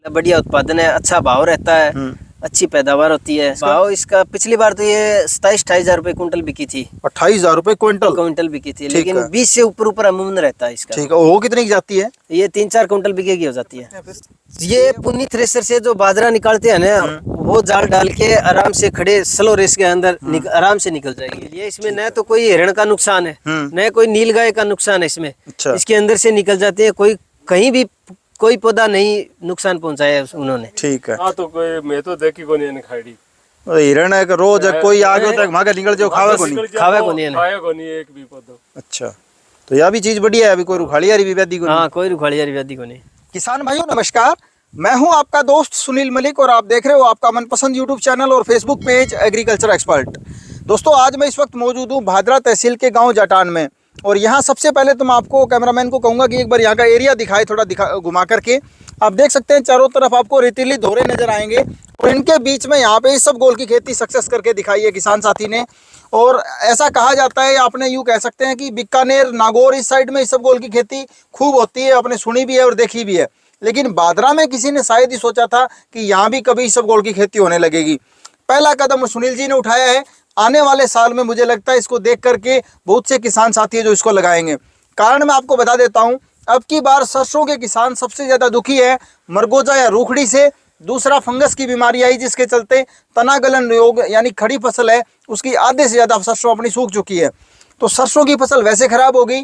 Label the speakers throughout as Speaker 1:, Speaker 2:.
Speaker 1: बढ़िया उत्पादन है, अच्छा भाव रहता है, अच्छी पैदावार होती है। भाव इसका पिछली बार तो ये 27-28 रुपए कुंटल बिकी थी। 28,000 रुपए क्विंटल बिकी थी, लेकिन 20 से ऊपर अमूमन रहता है इसका। ठीक है, वो कितने की जाती है? ये 3-4 कुंटल बिकेगी हो जाती है। ये पुन्नी थ्रेसर से जो बाजरा निकालते हैं ना, वो जाल डाल के आराम से खड़े स्लो रेस के अंदर आराम से निकल जाएगी। ये इसमें न तो कोई हिरण का नुकसान है, न कोई नीलगाय का नुकसान है इसमें। अच्छा। इसके अंदर से निकल जाते हैं, कोई कहीं भी कोई पौधा नहीं नुकसान पहुंचाया उन्होंने।
Speaker 2: ठीक है। हाँ, तो कोई मैं तो देखी को नहीं खाड़ी
Speaker 1: हिरण है रोज कोई आगे तक भागे निकल जाओ, खावे को
Speaker 2: नहीं एक भी पौधा।
Speaker 1: अच्छा, तो यह भी चीज बढ़िया है। अभी कोई रुखाड़ियारी भी व्याधि को नहीं।
Speaker 2: हाँ, कोई रुखाड़ियारी व्याधि को नहीं।
Speaker 1: किसान भाइयों नमस्कार, मैं हूं आपका दोस्त सुनील मलिक और आप देख रहे हो आपका मनपसंद यूट्यूब चैनल और फेसबुक पेज एग्रीकल्चर एक्सपर्ट। दोस्तों, आज मैं इस वक्त मौजूद हूं भादरा तहसील के गांव जटान में, और यहाँ सबसे पहले तो मैं आपको कैमरामैन को कहूँगा कि एक बार यहाँ का एरिया दिखाए, थोड़ा घुमा करके। आप देख सकते हैं चारों तरफ आपको रेतीली धोरे नजर आएंगे, और इनके बीच में यहाँ पे इसबगोल की खेती सक्सेस करके दिखाई है किसान साथी ने। और ऐसा कहा जाता है, आपने यूँ कह सकते हैं कि बीकानेर, नागौर इस साइड में इसबगोल की खेती खूब होती है, आपने सुनी भी है और देखी भी है। लेकिन भादरा में किसी ने शायद ही सोचा था कि यहाँ भी कभी इसबगोल की खेती होने लगेगी। पहला कदम सुनील जी ने उठाया है। आने वाले साल में मुझे लगता है इसको देख करके बहुत से किसान साथी है जो इसको लगाएंगे। कारण मैं आपको बता देता हूं, अब की बार सरसों के किसान सबसे ज्यादा दुखी है मरगोजा या रूखड़ी से। दूसरा, फंगस की बीमारी आई जिसके चलते तनागलन रोग यानी खड़ी फसल है उसकी आधे से ज्यादा सरसों अपनी सूख चुकी है। तो सरसों की फसल वैसे खराब हो गई।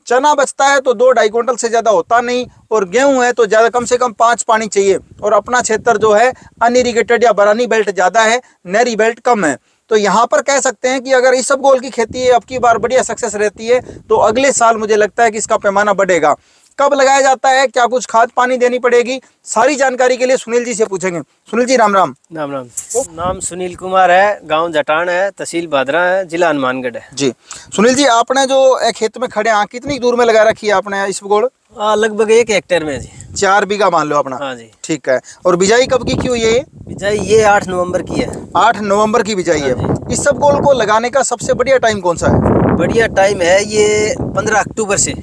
Speaker 1: चना बचता है तो 2-2.5 क्विंटल से ज़्यादा होता नहीं, और गेहूं है तो ज़्यादा कम से कम 5 पानी चाहिए। और अपना क्षेत्र जो है अनइरिगेटेड या बरानी बेल्ट ज़्यादा है, नहरी बेल्ट कम है। तो यहाँ पर कह सकते हैं कि अगर इसबगोल की खेती अब की बार बढ़िया सक्सेस रहती है तो अगले साल मुझे लगता है कि इसका पैमाना बढ़ेगा। कब लगाया जाता है, क्या कुछ खाद पानी देनी पड़ेगी, सारी जानकारी के लिए सुनील जी से पूछेंगे। सुनील जी राम राम।
Speaker 2: राम राम। नाम सुनील कुमार है, गांव जटान है, तहसील भादरा है, जिला हनुमानगढ़ है
Speaker 1: जी। सुनील जी, आपने जो खेत में खड़े हैं, कितनी दूर में लगा रखी है आपने इसबगोल?
Speaker 2: लगभग 1 हेक्टेयर में जी।
Speaker 1: 4 बीघा मान लो अपना।
Speaker 2: हाँ जी। ठीक
Speaker 1: है। और बिजाई कब की हुई है?
Speaker 2: बिजाई ये 8 नवंबर की है।
Speaker 1: 8 नवंबर की बिजाई है। इसबगोल को लगाने का सबसे बढ़िया टाइम कौन सा है?
Speaker 2: बढ़िया टाइम है ये 15 अक्टूबर से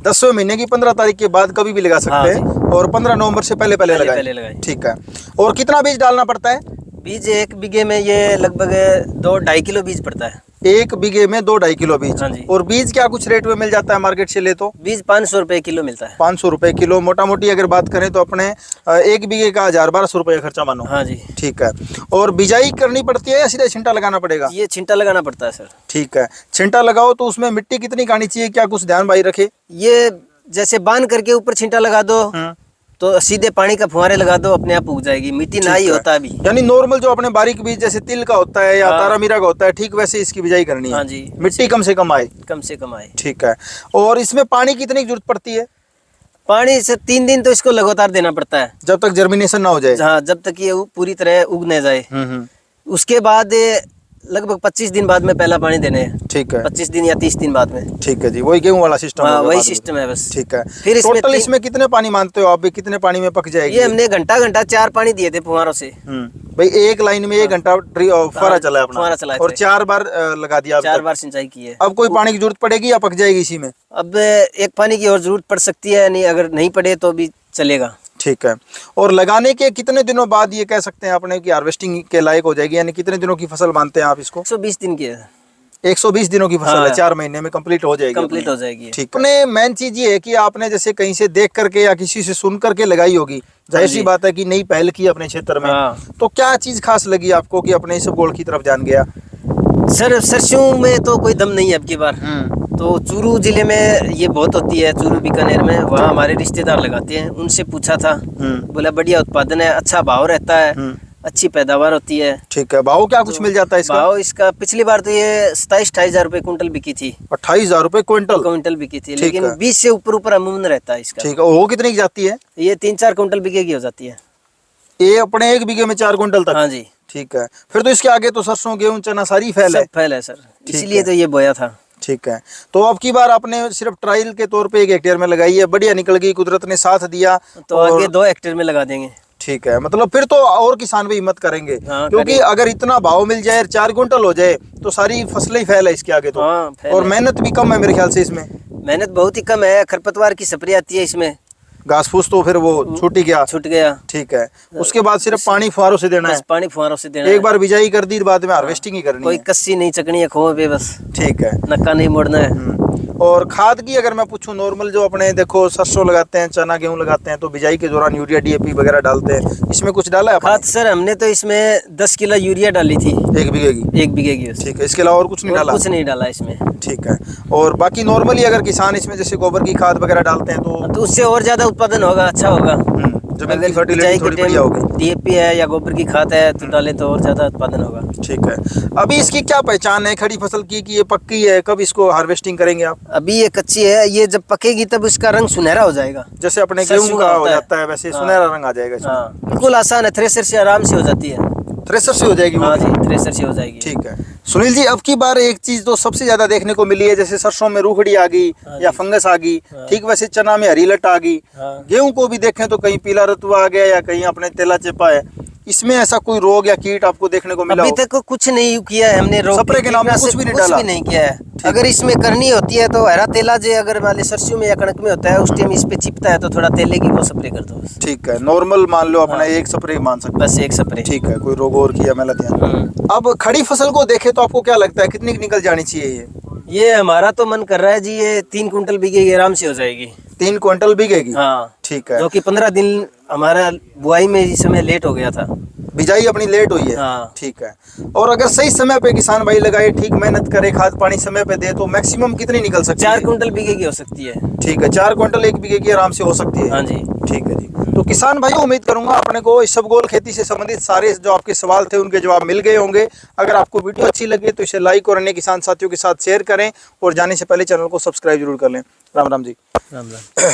Speaker 1: 10वें महीने की 15 तारीख के बाद कभी भी लगा सकते हैं, और 15 नवंबर से पहले लगाएं। ठीक है। और कितना बीज डालना पड़ता है?
Speaker 2: बीज 1 बीघे में ये लगभग 2-2.5 किलो बीज पड़ता है।
Speaker 1: 1 बीघे में 2-2.5 किलो बीज।
Speaker 2: हाँ जी।
Speaker 1: और बीज क्या कुछ रेट में मिल जाता है मार्केट से ले तो?
Speaker 2: बीज 500 रुपए किलो मिलता है।
Speaker 1: 500 रुपए किलो। मोटा मोटी अगर बात करें तो अपने 1 बीघे का 1000-1200 रुपये खर्चा मानो।
Speaker 2: हाँ जी।
Speaker 1: ठीक है। और बिजाई करनी पड़ती है या सीधे छिंटा लगाना पड़ेगा?
Speaker 2: ये छिंटा लगाना पड़ता है सर।
Speaker 1: ठीक है। छिंटा लगाओ तो उसमें मिट्टी कितनी खानी चाहिए, क्या कुछ ध्यान भाई रखे?
Speaker 2: ये जैसे बांध करके ऊपर छिंटा लगा दो तो सीधे पानी का फुहारे लगा दो, अपने आप उग जाएगी। मिट्टी ना ही होता अभी,
Speaker 1: यानी नॉर्मल जो अपने बारीक बीज जैसे तिल का होता है या तारामीरा का होता है, ठीक वैसे इसकी बिजाई करनी है।
Speaker 2: हाँ जी।
Speaker 1: मिट्टी कम से कम आए। ठीक है। और इसमें पानी कितनी जरूरत पड़ती है?
Speaker 2: पानी से 3 दिन तो इसको लगातार देना पड़ता है,
Speaker 1: जब तक जर्मिनेशन ना हो जाए।
Speaker 2: हाँ, जब तक ये पूरी तरह उग न जाए। उसके बाद लगभग 25 दिन बाद में पहला पानी देने हैं।
Speaker 1: ठीक है।
Speaker 2: 25 दिन या 30 दिन बाद में।
Speaker 1: ठीक है जी, वही गेहूं वाला सिस्टम है।
Speaker 2: वही सिस्टम है बस।
Speaker 1: ठीक है।
Speaker 2: फिर
Speaker 1: टोटल इसमें कितने पानी मानते हो आप भी, कितने पानी में पक जाएगी?
Speaker 2: ये हमने घंटा 4 पानी दिए थे फुहारों से।
Speaker 1: भाई एक लाइन में 1 घंटा फुहारा चला है अपना, और 4 बार लगा दिया।
Speaker 2: 4 बार सिंचाई की है।
Speaker 1: अब कोई पानी की जरूरत पड़ेगी या पक जाएगी इसी में?
Speaker 2: अब 1 पानी की और जरूरत पड़ सकती है, नहीं अगर नहीं पड़े तो भी चलेगा।
Speaker 1: ठीक है। और लगाने के कितने दिनों बाद ये कह सकते हैं अपने की हार्वेस्टिंग के लायक हो जाएगी, यानी कितने दिनों की फसल मानते हैं आप इसको?
Speaker 2: 120 दिन की है।
Speaker 1: 120 दिनों की फसल है, 4 महीने में कंप्लीट हो जाएगी। ठीक। अपने मेन चीज ये है कि आपने जैसे कहीं से देख करके या किसी से सुन करके लगाई होगी, जाहिर सी बात है कि नई पहल की अपने क्षेत्र में। तो क्या चीज खास लगी आपको कि अपने इसबगोल की तरफ ध्यान गया?
Speaker 2: सर, सरसों में तो कोई दम नहीं है अब की बार। तो चूरू जिले में ये बहुत होती है, चूरू बीकानेर में, वहाँ हमारे रिश्तेदार लगाते हैं। उनसे पूछा था, बोला बढ़िया उत्पादन है, अच्छा भाव रहता है, अच्छी पैदावार होती है।
Speaker 1: ठीक है। भाव क्या कुछ मिल जाता है इसका?
Speaker 2: भाव इसका पिछली बार तो ये 27-28 रुपए कुंटल बिकी थी।
Speaker 1: 28,000 रुपए क्विंटल
Speaker 2: बिकी थी, लेकिन 20 से ऊपर अमूमन रहता है इसका।
Speaker 1: ठीक है। वो कितनी की जाती है?
Speaker 2: ये 3-4 कुंटल बिकेगी हो जाती है।
Speaker 1: ये अपने 1 बीघे में 4 क्विंटल तक?
Speaker 2: हाँ जी।
Speaker 1: ठीक है। फिर तो इसके आगे तो सरसों गेहूं चना सारी फैल
Speaker 2: है सर, इसीलिए तो ये बोया था।
Speaker 1: ठीक है। तो अब की बार आपने सिर्फ ट्रायल के तौर पे 1 हेक्टेयर में लगाई है, बढ़िया निकल गई, कुदरत ने साथ दिया,
Speaker 2: तो आगे 2 हेक्टेयर में लगा देंगे।
Speaker 1: ठीक है। मतलब फिर तो और किसान भी हिम्मत करेंगे। क्योंकि अगर इतना भाव मिल जाए, 4 क्विंटल हो जाए, तो सारी फसलें ही फैल है इसके आगे तो। और मेहनत भी कम है मेरे ख्याल से इसमें।
Speaker 2: मेहनत बहुत ही कम है, खरपतवार की स्प्रे आती है इसमें,
Speaker 1: घास फूस तो फिर वो छूट ही गया।
Speaker 2: छूट गया।
Speaker 1: ठीक है, उसके बाद सिर्फ पानी फुहारों से देना है।
Speaker 2: बस पानी फुहारों से देना
Speaker 1: एक
Speaker 2: है।
Speaker 1: बार बिजाई कर दी, बाद में हार्वेस्टिंग ही करनी
Speaker 2: कोई
Speaker 1: है।
Speaker 2: कस्सी नहीं चकनी है खो पे, बस
Speaker 1: ठीक है।
Speaker 2: नक्का नहीं मोड़ना है।
Speaker 1: और खाद की अगर मैं पूछूं, नॉर्मल जो अपने देखो सरसों लगाते हैं, चना गेहूं लगाते हैं, तो बिजाई के दौरान यूरिया डीएपी वगैरह डालते हैं, इसमें कुछ डाला है आपने?
Speaker 2: खाद सर हमने तो इसमें 10 किलो यूरिया डाली थी
Speaker 1: 1 बीघे की।
Speaker 2: 1 बीघे की।
Speaker 1: ठीक है, इसके अलावा और कुछ नहीं
Speaker 2: और
Speaker 1: डाला?
Speaker 2: कुछ नहीं डाला इसमें।
Speaker 1: ठीक है। और बाकी नॉर्मली अगर किसान इसमें जैसे गोबर की खाद वगैरह डालते हैं तो
Speaker 2: उससे और ज्यादा उत्पादन होगा, अच्छा होगा।
Speaker 1: जमीन की फर्टिलिटी थोड़ी बढ़िया होगी।
Speaker 2: डीएपी है या गोबर की खाद है तो डालें तो और ज्यादा उत्पादन होगा।
Speaker 1: ठीक है। अभी इसकी क्या पहचान है खड़ी फसल की कि ये पक्की है? कब इसको हार्वेस्टिंग करेंगे आप?
Speaker 2: अभी ये कच्ची है, ये जब पकेगी तब इसका रंग सुनहरा हो जाएगा।
Speaker 1: जैसे अपने गेहूं का हो जाता है वैसे सुनहरा रंग आ जाएगा इसमें।
Speaker 2: हाँ, बिल्कुल आसान है, थ्रेसर से आराम से हो जाती है।
Speaker 1: थ्रेसर से हो जाएगी वो?
Speaker 2: हाँ जी, थ्रेसर से हो जाएगी।
Speaker 1: ठीक है। सुनील जी, अब की बार एक चीज तो सबसे ज्यादा देखने को मिली है, जैसे सरसों में रूखड़ी आ गई या फंगस आ गई, ठीक वैसे चना में हरी लट आ गई। गेहूं को भी देखें तो कहीं पीला रतुआ आ गया या कहीं अपने तेला चेपा है। इसमें ऐसा कोई रोग या कीट आपको देखने को मिला?
Speaker 2: अभी तक कुछ नहीं किया है हमने, रोग
Speaker 1: स्प्रे के नाम पे कुछ भी नहीं डाला?
Speaker 2: कुछ भी नहीं किया है। अगर इसमें करनी होती है तो हरा तेला जो अगर वाले सरसों में या कणक में होता है उस टाइम इस पे चिपता है तो थोड़ा तेले की वो स्प्रे कर दो बस।
Speaker 1: ठीक है, नॉर्मल मान लो अपना एक स्प्रे मान सकते
Speaker 2: बस एक स्प्रे।
Speaker 1: ठीक है, कोई रोग और किया मैं ध्यान। अब खड़ी फसल को देखे तो आपको क्या लगता है कितनी निकल जानी चाहिए
Speaker 2: ये हमारा तो मन कर रहा है जी, ये 3 कुंटल बीघे आराम से हो जाएगी।
Speaker 1: 3 क्विंटल बिकेगी?
Speaker 2: हाँ
Speaker 1: ठीक है।
Speaker 2: जो कि 15 दिन हमारा बुआई में इस समय लेट हो गया था,
Speaker 1: बिजाई अपनी लेट हुई है।
Speaker 2: हाँ।
Speaker 1: ठीक है। और अगर सही समय पे किसान भाई लगाए, ठीक मेहनत करे, खाद पानी समय पे दे, तो मैक्सिमम कितनी निकल सकती है?
Speaker 2: 4 कुंटल बीघे की हो सकती है।
Speaker 1: ठीक है, 4 क्विंटल 1 बीघे की आराम से हो सकती है।
Speaker 2: हाँ जी।
Speaker 1: ठीक है जी। तो किसान भाई उम्मीद करूंगा अपने को इसबगोल खेती से संबंधित सारे जो आपके सवाल थे उनके जवाब मिल गए होंगे। अगर आपको वीडियो अच्छी लगे तो इसे लाइक और अन्य किसान साथियों के साथ शेयर करें और जाने से पहले चैनल को सब्सक्राइब जरूर कर लें। राम राम जी।
Speaker 2: राम राम।